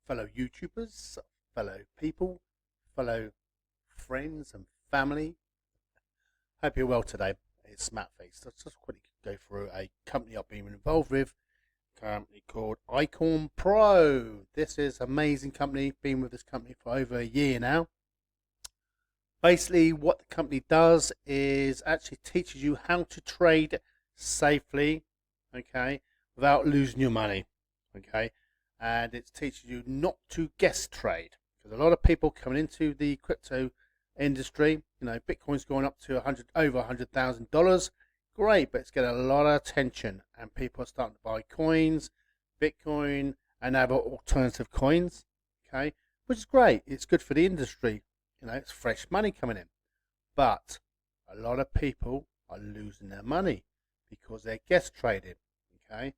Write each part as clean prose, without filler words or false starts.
fellow YouTubers, fellow people, fellow friends and family. Hope you're well today. It's Matt Face. Let's just quickly go through a company I've been involved with, a company called Icoinpro. This is an amazing company. Been with this company for over a year now. Basically, what the company does is actually teaches you how to trade safely, okay, without losing your money, okay, and it teaches you not to guess trade, because a lot of people coming into the crypto industry, Bitcoin's going up to over $100,000. Great, but it's getting a lot of attention, and people are starting to buy coins, Bitcoin, and other alternative coins, okay, which is great. It's good for the industry. It's fresh money coming in. But a lot of people are losing their money because they're guess trading, okay?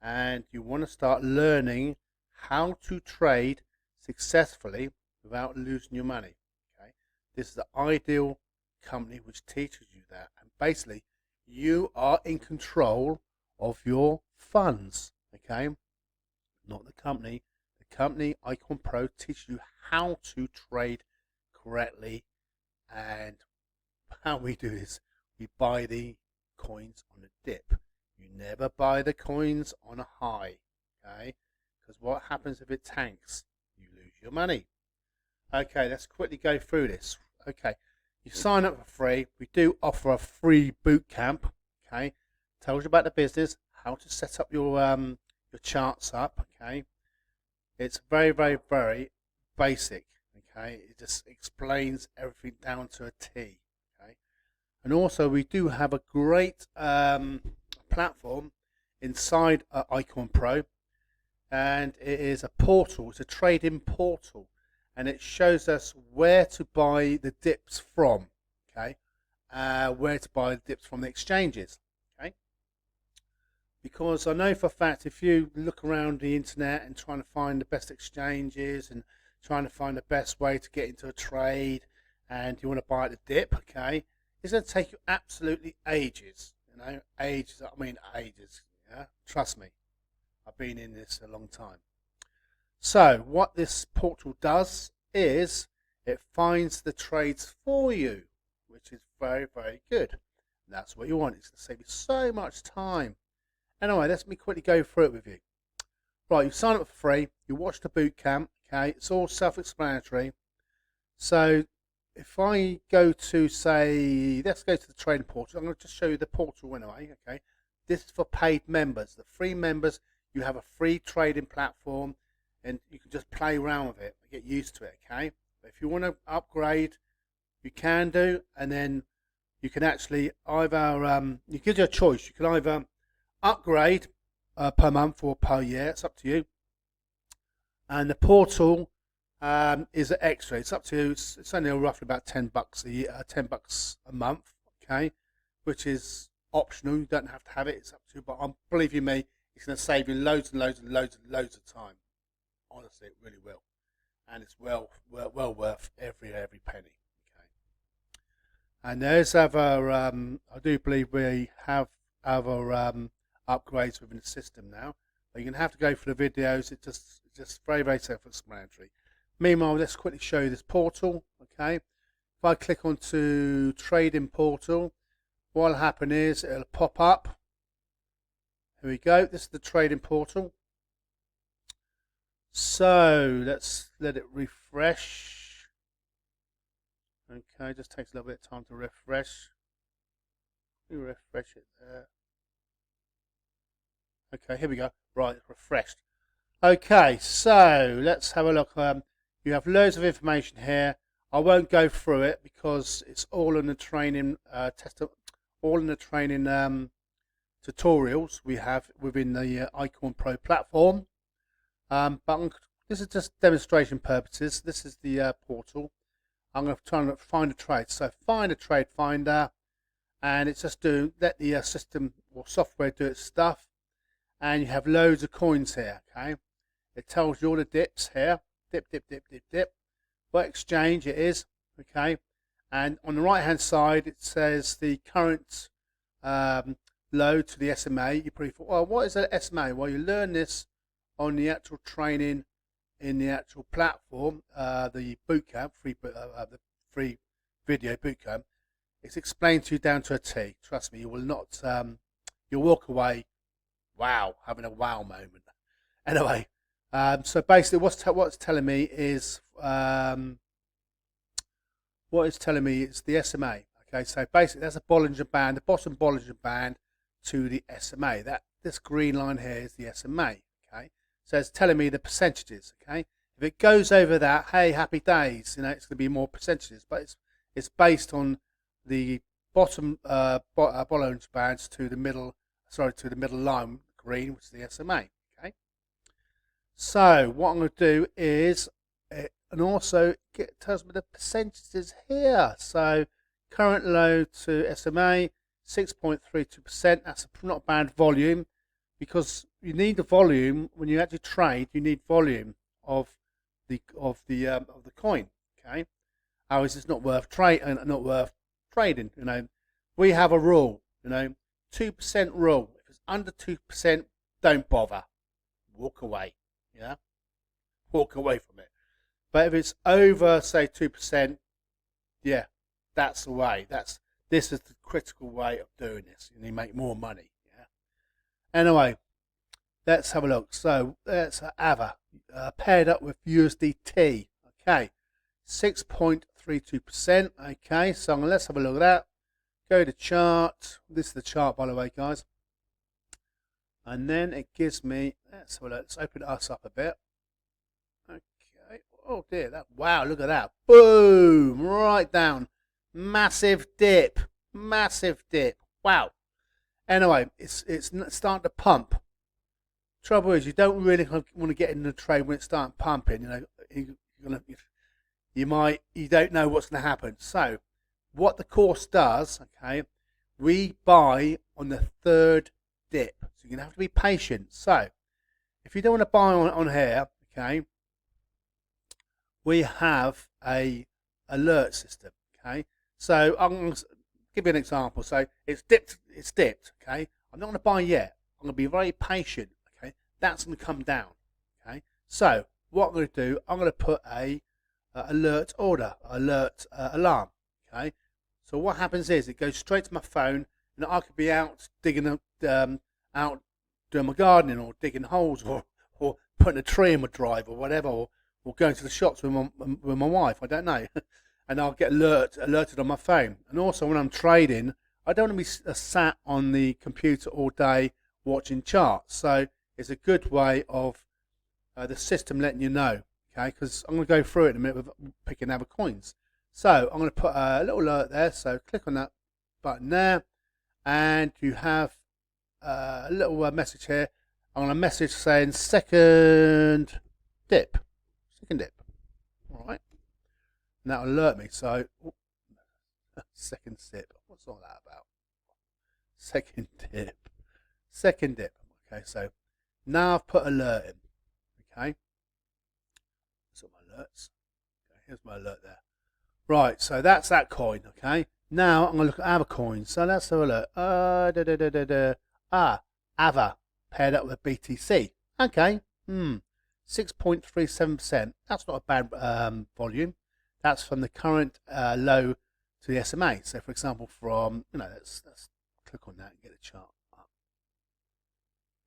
And you want to start learning how to trade successfully without losing your money, okay? This is the ideal company which teaches you that. And basically, you are in control of your funds, okay? Not the company. The company, Icoinpro, teaches you how to trade correctly, and how we do this, we buy the coins on a dip. You never buy the coins on a high, okay? Because what happens if it tanks? You lose your money. Okay, let's quickly go through this. Okay, you sign up for free. We do offer a free boot camp. Okay, tells you about the business, how to set up your charts up. Okay, it's very, very, very basic. Okay, it just explains everything down to a T. Okay, and also we do have a great platform inside Icoinpro, and it is a portal. It's a trading portal, and it shows us where to buy the dips from. Okay, where to buy the dips from the exchanges. Okay, because I know for a fact if you look around the internet and trying to find the best exchanges and trying to find the best way to get into a trade, and you want to buy at the dip, okay, it's going to take you absolutely ages, ages, I mean ages, yeah, trust me, I've been in this a long time. So what this portal does is it finds the trades for you, which is very, very good. And that's what you want. It's going to save you so much time. Anyway, let me quickly go through it with you. Right, you sign up for free, you watch the boot camp, okay, it's all self-explanatory. So if I go to, say, let's go to the trading portal. I'm going to just show you the portal anyway, okay. This is for paid members. The free members, you have a free trading platform and you can just play around with it, get used to it, okay. But if you want to upgrade, you can do, and then you can actually either, you give you a choice. You can either upgrade per month or per year, it's up to you. And the portal is an extra. It's up to you. It's only roughly about $10 a year, $10 a month, okay, which is optional. You don't have to have it. It's up to you. But believe you me, it's going to save you loads and loads and loads and loads of time. Honestly, it really will, and it's well worth every penny. Okay. And there's other. I do believe we have other upgrades within the system now. But you're going to have to go for the videos. It's just very, very self-explanatory. Meanwhile, let's quickly show you this portal. Okay, if I click onto Trading Portal, what will happen is it'll pop up. Here we go. This is the Trading Portal. So let's let it refresh. Okay, just takes a little bit of time to refresh. We refresh it there. Okay, here we go. Right, it's refreshed. Okay, so let's have a look. You have loads of information here. I won't go through it because it's all in the training all in the training tutorials we have within the Icoinpro platform. But this is just demonstration purposes. This is the portal. I'm going to try and find a trade. So find a trade finder, and it's just let the system or software do its stuff. And you have loads of coins here, okay? It tells you all the dips here. Dip, dip, dip, dip, dip. What exchange it is, okay? And on the right-hand side, it says the current low to the SMA. You probably thought, well, what is an SMA? Well, you learn this on the actual training in the actual platform, the bootcamp, the free video bootcamp, it's explained to you down to a T. Trust me, you will not. You'll walk away, wow, having a wow moment. Anyway, so basically, what's telling me is the SMA. Okay, so basically that's a Bollinger Band, the bottom Bollinger Band to the SMA. This green line here is the SMA. Okay, so it's telling me the percentages. Okay, if it goes over that, hey, happy days. You know, it's going to be more percentages, but it's based on the bottom Bollinger Bands to the middle. Sorry, to the middle line, green, which is the SMA. Okay, so what I'm going to do is, and also tells me the percentages here. So current low to SMA 6.32%. That's not a bad volume, because you need the volume when you actually trade. You need volume of the coin. Okay, otherwise it's not worth trading. You know, we have a rule. You know, 2% rule. If it's under 2%, don't bother. Walk away. Yeah, walk away from it. But if it's over, say, 2%, yeah, that's the way. This is the critical way of doing this. You make more money. Yeah. Anyway, let's have a look. So let's have paired up with USDT. Okay, 6.32%. Okay, so let's have a look at that. Go to chart. This is the chart, by the way, guys. And then it gives me. Let's have a look. Let's open us up a bit. Okay. Oh dear. Wow. Look at that. Boom. Right down. Massive dip. Massive dip. Wow. Anyway, it's starting to pump. Trouble is, you don't really want to get in the trade when it's starting pumping. You know, you don't know what's going to happen. So, what the course does, okay, we buy on the third dip. So you're going to have to be patient. So, if you don't want to buy on here, okay, we have a alert system, okay. So I'm going to give you an example. So it's dipped, okay. I'm not going to buy yet. I'm going to be very patient, okay. That's going to come down, okay. So what I'm going to do, I'm going to put a alert alarm, okay. So what happens is it goes straight to my phone, and I could be out digging out doing my gardening, or digging holes, or putting a tree in my drive, or whatever, or going to the shops with my wife. I don't know, and I'll get alerted on my phone. And also when I'm trading, I don't want to be sat on the computer all day watching charts. So it's a good way of the system letting you know. Okay, because I'm going to go through it in a minute with picking other coins. So I'm going to put a little alert there. So click on that button there, and you have a little message here. I'm going to message saying second dip. All right, and that'll alert me. So second sip. What's all that about? Second dip. Okay, so now I've put alert in. Okay, so my alerts. Okay, here's my alert there. Right, so that's that coin. Okay, now I'm going to look at other coins. So let's have a look. Ava paired up with BTC. Okay, 6.37%. That's not a bad volume. That's from the current low to the SMA. So, for example, let's click on that and get a chart up.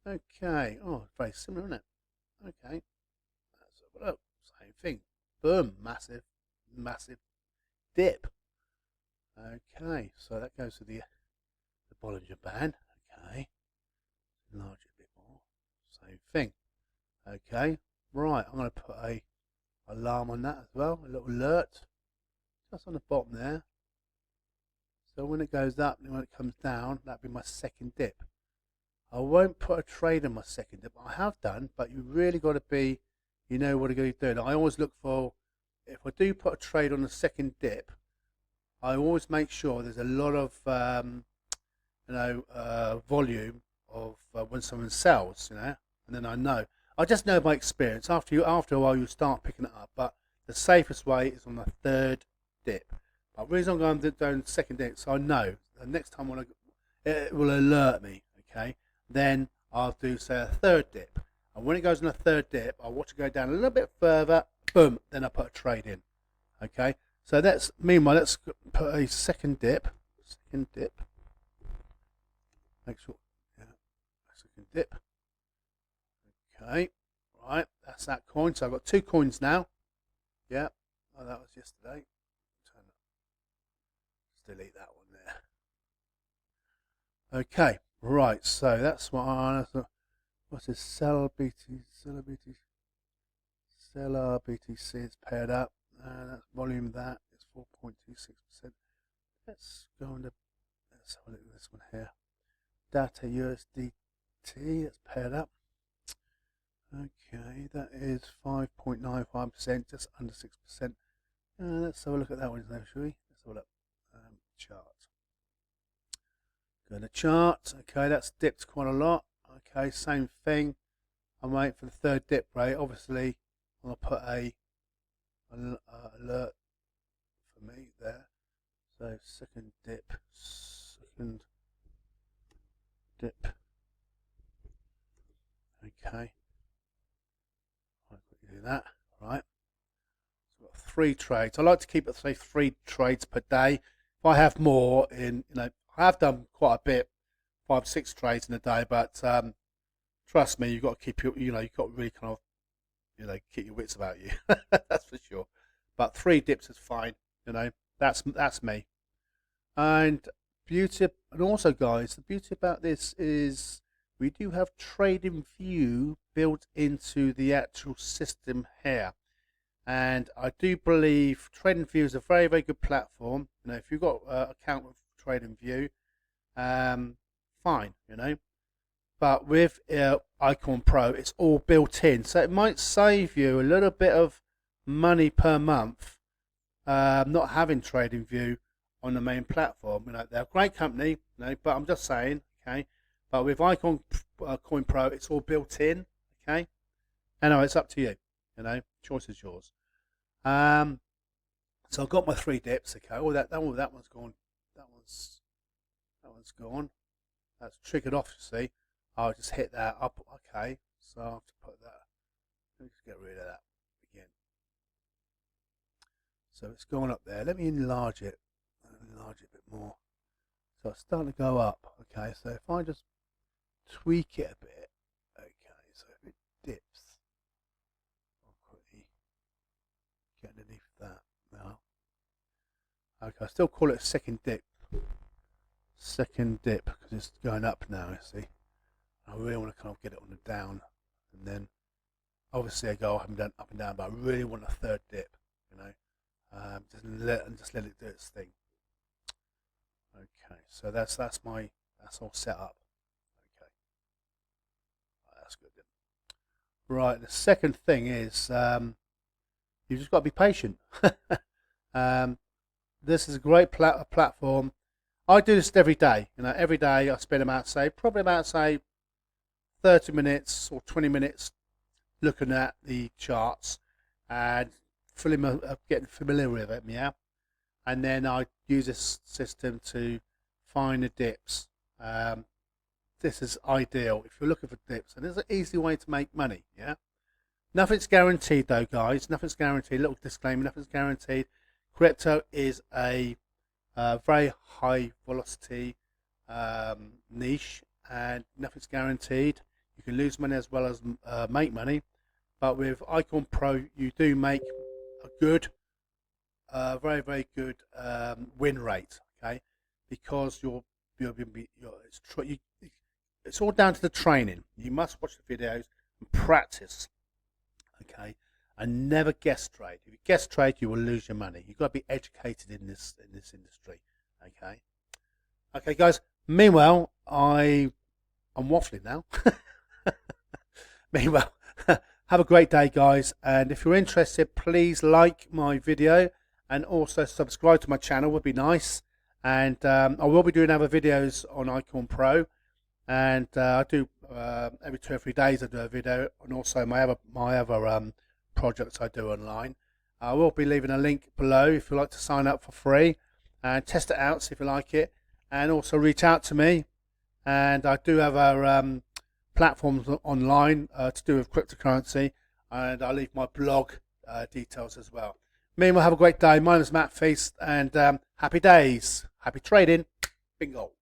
Okay. Oh, very similar, isn't it? Okay. Let's have a look. Same thing. Boom. Massive dip. Okay. So that goes to the Bollinger Band. Okay. Enlarge it a bit more. Same thing. Okay. Right. I'm going to put a alarm on that as well. A little alert. Just on the bottom there. So when it goes up and when it comes down, that'll be my second dip. I won't put a trade on my second dip. I have done, but you really got to be, you know what you're doing. I always look for, if I do put a trade on the second dip, I always make sure there's a lot of, volume of when someone sells, and then I know. I just know by experience. After a while, you start picking it up. But the safest way is on the third dip. But the reason I'm going down second dip, so I know the next time it will alert me. Okay, then I'll do say a third dip, And when it goes on a third dip, I want to go down a little bit further, boom, then I put a trade in. Okay, so meanwhile, let's put a second dip. Make sure, yeah, second dip. Okay, right, that's that coin. So I've got 2 coins now. Yeah, oh, that was yesterday. Let's delete that one there. Okay, right, so that's what I what's this? Seller BTC is paired up. That's volume, that is 4.26%. Let's go on to, let's have a look at this one here. Data USDT, that's paired up. Okay, that is 5.95%, just under 6%. Let's have a look at that one now, shall we? Let's have a look. Chart. Go to chart. Okay, that's dipped quite a lot. Okay, same thing. I'm waiting for the third dip rate. Obviously, I'll put a alert for me there. So second dip. Okay. I'll quickly do that. Right. So I've got 3 trades. I like to keep it, say, 3 trades per day. If I have more I have done quite a bit, 5, 6 trades in a day, but trust me, you've got to keep you've got to really kind of, keep your wits about you. That's for sure. But 3 dips is fine. That's me. And also, guys, the beauty about this is we do have Trading View built into the actual system here. And I do believe Trading View is a very, very good platform. If you've got an account with Trading View, fine, But with Icoinpro, it's all built in. So it might save you a little bit of money per month not having Trading View on the main platform. They're a great company, but I'm just saying, okay. But with Icoinpro, it's all built in, okay. Anyway, it's up to you. Choice is yours. So I've got my 3 dips. Okay. Oh, that one's gone. That one's gone. That's triggered off. You see. I'll just hit that up. Okay. So I have to put that. Let me just get rid of that again. So it's gone up there. Let me enlarge it. Enlarge it a bit more. So it's starting to go up. Okay. So if I just tweak it a bit. Okay. So if it dips. Get underneath that now. Okay, I still call it a second dip. Because it's going up now, you see. I really want to kind of get it on the down, and then obviously I go up and down, but I really want a third dip, just let it do its thing. Okay, so that's all set up. Okay, that's good then. Right, the second thing is you've just got to be patient. This is a great platform. I do this every day. Every day I spend probably about 30 minutes or 20 minutes looking at the charts and getting familiar with it. Yeah, and then I use this system to find the dips. This is ideal if you're looking for dips, and it's an easy way to make money. Yeah. Nothing's guaranteed though, guys. Nothing's guaranteed. Little disclaimer, nothing's guaranteed. Crypto is a very high velocity niche, and nothing's guaranteed. You can lose money as well as make money. But with Icoinpro, you do make a good, very, very good win rate, okay? Because it's all down to the training. You must watch the videos and practice. Okay, and never guess trade. If you guess trade, you will lose your money. You've got to be educated in this industry. Okay, guys. Meanwhile, I'm waffling now. Meanwhile, have a great day, guys. And if you're interested, please like my video and also subscribe to my channel. Would be nice. And I will be doing other videos on Icoinpro. And I do every 2 or 3 days I do a video, and also my other projects I do online. I will be leaving a link below if you'd like to sign up for free and test it out, see if you like it, and also reach out to me. And I do have a platforms online to do with cryptocurrency, and I'll leave my blog details as well. Meanwhile, have a great day. My name is Matt Feast, and happy days. Happy trading. Bingo.